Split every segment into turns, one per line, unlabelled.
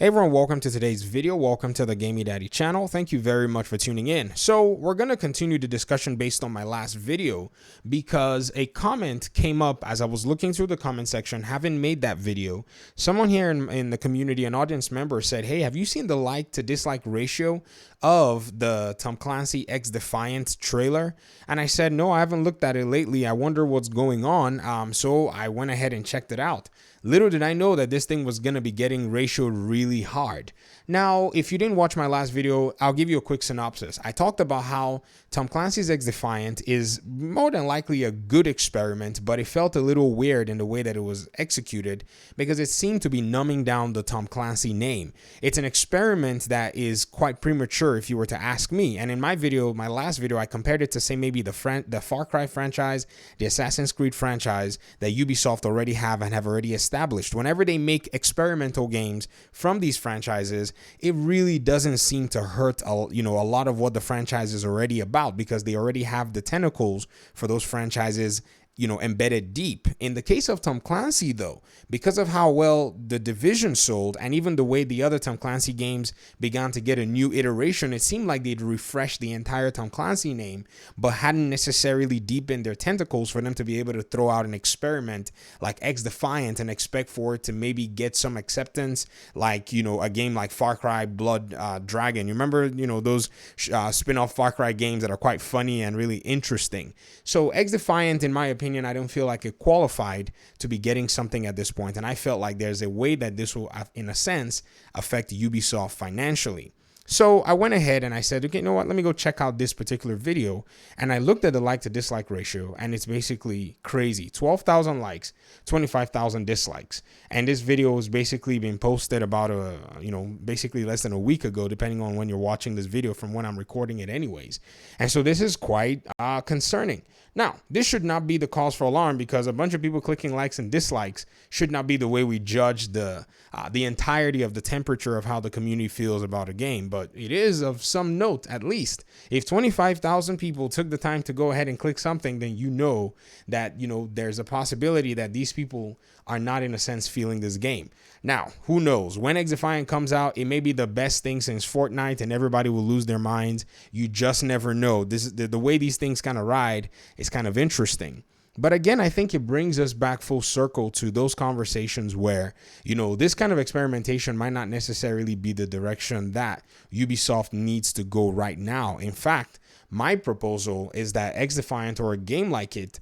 Hey everyone, welcome to today's video. Welcome to the Gaming Daddy channel. Thank you very much for tuning in. So we're going to continue the discussion based on my last video because a comment came up as I was looking through the comment section, having made that video. Someone here in the community, an audience member, said, hey, have you seen the like to dislike ratio of the Tom Clancy XDefiant trailer? And I said, no, I haven't looked at it lately. I wonder what's going on. So I went ahead and checked it out. Little did I know that this thing was going to be getting ratioed really hard. Now, if you didn't watch my last video, I'll give you a quick synopsis. I talked about how Tom Clancy's XDefiant is more than likely a good experiment, but it felt a little weird in the way that it was executed because it seemed to be numbing down the Tom Clancy name. It's an experiment that is quite premature if you were to ask me. And in my video, my last video, I compared it to say maybe the Far Cry franchise, the Assassin's Creed franchise that Ubisoft already have and have already established. Whenever they make experimental games from these franchises, it really doesn't seem to hurt a lot of what the franchise is already about because they already have the tentacles for those franchises embedded deep. In the case of Tom Clancy, though, because of how well the Division sold and even the way the other Tom Clancy games began to get a new iteration, it seemed like they'd refreshed the entire Tom Clancy name, but hadn't necessarily deepened their tentacles for them to be able to throw out an experiment like XDefiant and expect for it to maybe get some acceptance, like, a game like Far Cry Blood Dragon. You remember, those spin-off Far Cry games that are quite funny and really interesting. So XDefiant, in my opinion, I don't feel like it qualified to be getting something at this point, and I felt like there's a way that this will, in a sense, affect Ubisoft financially. So I went ahead and I said, okay, you know what? Let me go check out this particular video. And I looked at the like to dislike ratio, and it's basically crazy. 12,000 likes, 25,000 dislikes. And this video was basically being posted about basically less than a week ago, depending on when you're watching this video from when I'm recording it anyways. And so this is quite concerning. Now, this should not be the cause for alarm because a bunch of people clicking likes and dislikes should not be the way we judge the entirety of the temperature of how the community feels about a game. But it is of some note, at least. If 25,000 people took the time to go ahead and click something, then that there's a possibility that these people are not, in a sense, feeling this game. Now, who knows? When XDefiant comes out, it may be the best thing since Fortnite and everybody will lose their minds. You just never know. This is the way these things kind of ride is kind of interesting. But again, I think it brings us back full circle to those conversations where, this kind of experimentation might not necessarily be the direction that Ubisoft needs to go right now. In fact, my proposal is that XDefiant or a game like it,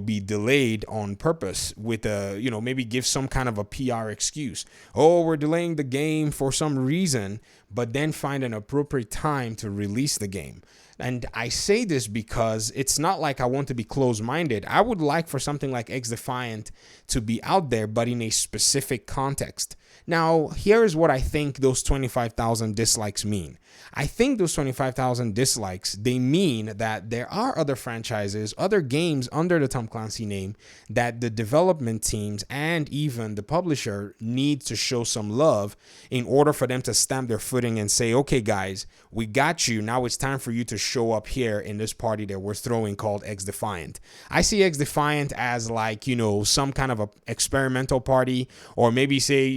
be delayed on purpose with maybe give some kind of a PR excuse. Oh, we're delaying the game for some reason, but then find an appropriate time to release the game. And I say this because it's not like I want to be closed-minded. I would like for something like XDefiant to be out there, but in a specific context. Now, here is what I think those 25,000 dislikes mean. I think those 25,000 dislikes, they mean that there are other franchises, other games under the Tom Clancy name that the development teams and even the publisher need to show some love in order for them to stamp their footing and say, okay, guys, we got you. Now it's time for you to show up here in this party that we're throwing called XDefiant. I see XDefiant as like, some kind of a experimental party, or maybe say,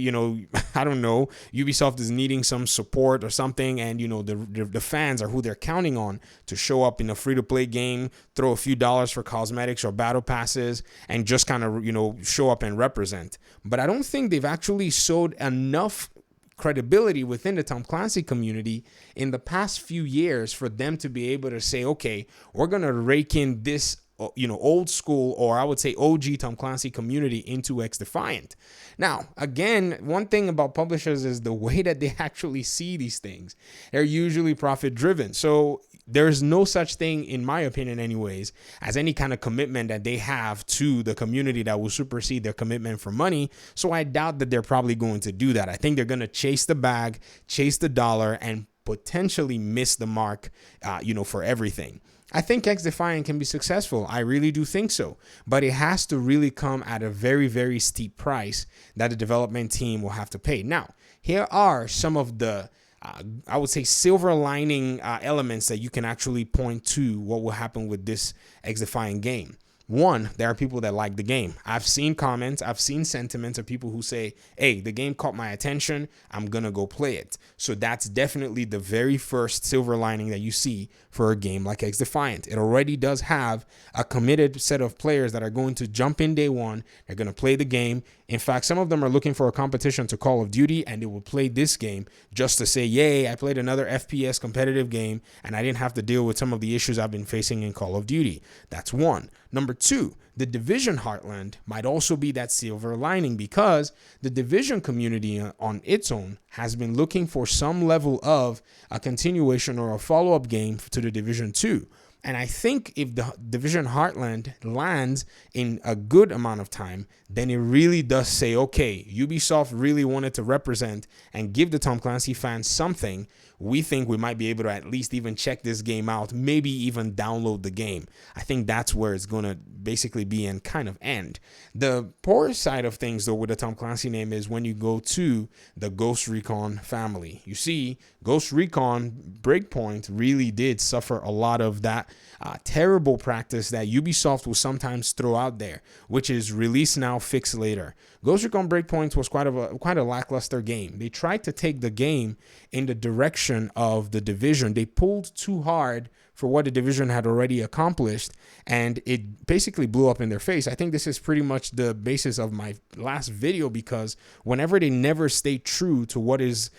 I don't know, Ubisoft is needing some support or something, and the fans are who they're counting on to show up in a free-to-play game, throw a few dollars for cosmetics or battle passes, and just kind of show up and represent. But I don't think they've actually showed enough credibility within the Tom Clancy community in the past few years for them to be able to say, okay, we're gonna rake in this old school, or I would say OG Tom Clancy community into XDefiant. Now, again, one thing about publishers is the way that they actually see these things. They're usually profit driven. So there's no such thing, in my opinion anyways, as any kind of commitment that they have to the community that will supersede their commitment for money. So I doubt that they're probably going to do that. I think they're going to chase the bag, chase the dollar, and potentially miss the mark, for everything. I think XDefiant can be successful. I really do think so. But it has to really come at a very, very steep price that the development team will have to pay. Now, here are some of the, I would say, silver lining elements that you can actually point to what will happen with this XDefiant game. One, there are people that like the game. I've seen comments, I've seen sentiments of people who say, hey, the game caught my attention, I'm gonna go play it. So that's definitely the very first silver lining that you see for a game like XDefiant. It already does have a committed set of players that are going to jump in day one. They're going to play the game. In fact, some of them are looking for a competition to Call of Duty, and they will play this game just to say, yay, I played another FPS competitive game and I didn't have to deal with some of the issues I've been facing in Call of Duty. That's one. Number two, the Division Heartland might also be that silver lining, because the Division community on its own has been looking for some level of a continuation or a follow-up game to the Division 2. And I think if the Division Heartland lands in a good amount of time, then it really does say, okay, Ubisoft really wanted to represent and give the Tom Clancy fans something. We think we might be able to at least even check this game out, maybe even download the game. I think that's where it's going to basically be and kind of end. The poor side of things, though, with the Tom Clancy name is when you go to the Ghost Recon family. You see, Ghost Recon Breakpoint really did suffer a lot of that terrible practice that Ubisoft will sometimes throw out there, which is release now, fix later. Ghost Recon Breakpoint was quite a lackluster game. They tried to take the game in the direction of the Division. They pulled too hard for what the Division had already accomplished, and it basically blew up in their face. I think this is pretty much the basis of my last video, because whenever they never stay true to what is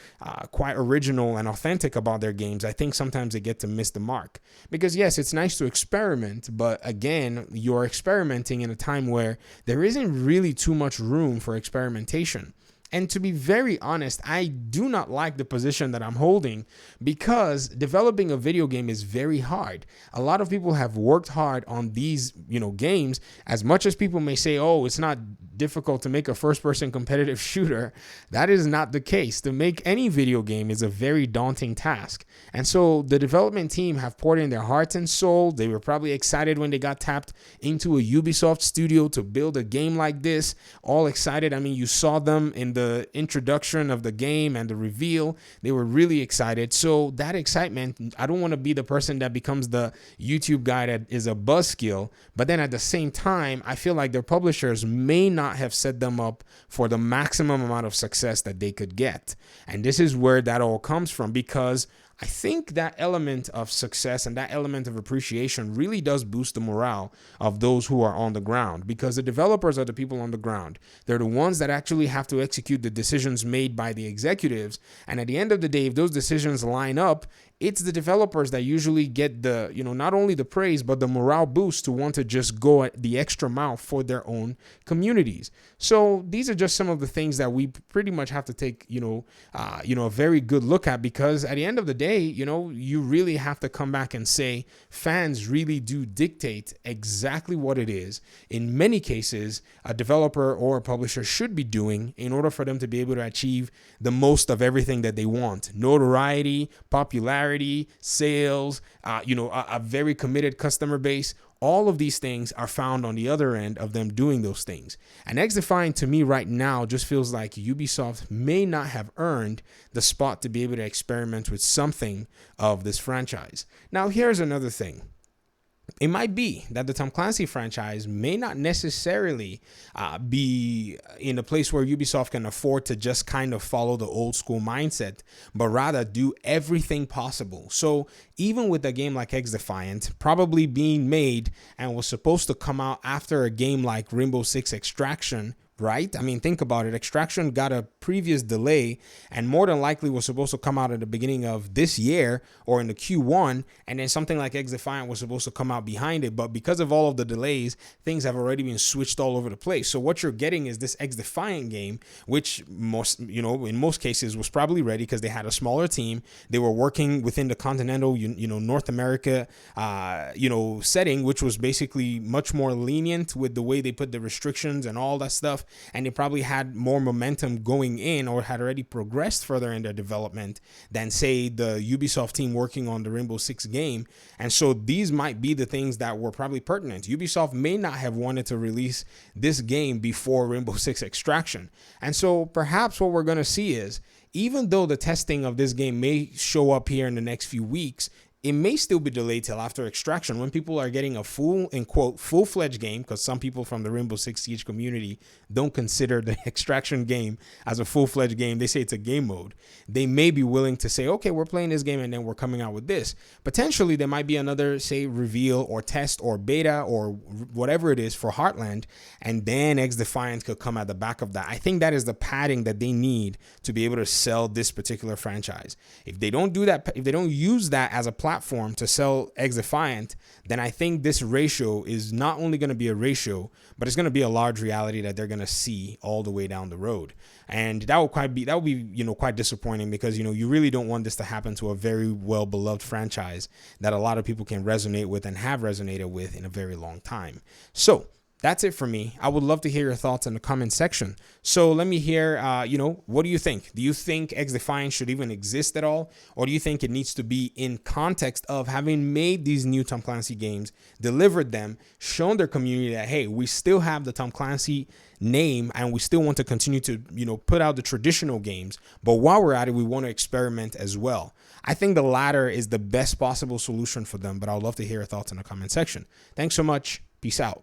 quite original and authentic about their games, I think sometimes they get to miss the mark. Because yes, it's nice to experiment, but again, you're experimenting in a time where there isn't really too much room for experimentation. And to be very honest, I do not like the position that I'm holding, because developing a video game is very hard. A lot of people have worked hard on these, games. As much as people may say, oh, it's not difficult to make a first-person competitive shooter, that is not the case. To make any video game is a very daunting task. And so the development team have poured in their hearts and soul. They were probably excited when they got tapped into a Ubisoft studio to build a game like this. All excited. I mean, you saw them in the introduction of the game and the reveal. They were really excited. So that excitement, I don't want to be the person that becomes the YouTube guy that is a buzzkill, but then at the same time, I feel like their publishers may not have set them up for the maximum amount of success that they could get. And this is where that all comes from, because I think that element of success and that element of appreciation really does boost the morale of those who are on the ground, because the developers are the people on the ground. They're the ones that actually have to execute the decisions made by the executives. And at the end of the day, if those decisions line up, it's the developers that usually get the, not only the praise, but the morale boost to want to just go at the extra mile for their own communities. So these are just some of the things that we pretty much have to take, a very good look at, because at the end of the day, you really have to come back and say fans really do dictate exactly what it is. In many cases, a developer or a publisher should be doing in order for them to be able to achieve the most of everything that they want. Notoriety, popularity, sales, a very committed customer base. All of these things are found on the other end of them doing those things. And XDefiant to me right now just feels like Ubisoft may not have earned the spot to be able to experiment with something of this franchise. Now, here's another thing. It might be that the Tom Clancy franchise may not necessarily be in a place where Ubisoft can afford to just kind of follow the old school mindset, but rather do everything possible. So even with a game like XDefiant probably being made and was supposed to come out after a game like Rainbow Six Extraction, right? I mean, think about it. Extraction got a previous delay and more than likely was supposed to come out at the beginning of this year or in the Q1. And then something like XDefiant was supposed to come out behind it. But because of all of the delays, things have already been switched all over the place. So what you're getting is this XDefiant game, which in most cases was probably ready because they had a smaller team. They were working within the continental, North America, setting, which was basically much more lenient with the way they put the restrictions and all that stuff. And they probably had more momentum going in or had already progressed further in their development than, say, the Ubisoft team working on the Rainbow Six game. And so these might be the things that were probably pertinent. Ubisoft may not have wanted to release this game before Rainbow Six Extraction. And so perhaps what we're going to see is, even though the testing of this game may show up here in the next few weeks, it may still be delayed till after extraction when people are getting a full, in quote, full-fledged game, because some people from the Rainbow Six Siege community don't consider the extraction game as a full-fledged game. They say it's a game mode. They may be willing to say, okay, we're playing this game and then we're coming out with this. Potentially, there might be another, say, reveal or test or beta or whatever it is for Heartland, and then XDefiant could come at the back of that. I think that is the padding that they need to be able to sell this particular franchise. If they don't do that, if they don't use that as a platform to sell XDefiant, then I think this ratio is not only going to be a ratio, but it's going to be a large reality that they're going to see all the way down the road. And that would be quite disappointing, because you really don't want this to happen to a very well beloved franchise that a lot of people can resonate with and have resonated with in a very long time. So that's it for me. I would love to hear your thoughts in the comment section. So let me hear, what do you think? Do you think XDefiant should even exist at all? Or do you think it needs to be in context of having made these new Tom Clancy games, delivered them, shown their community that, hey, we still have the Tom Clancy name and we still want to continue to, put out the traditional games. But while we're at it, we want to experiment as well. I think the latter is the best possible solution for them, but I would love to hear your thoughts in the comment section. Thanks so much. Peace out.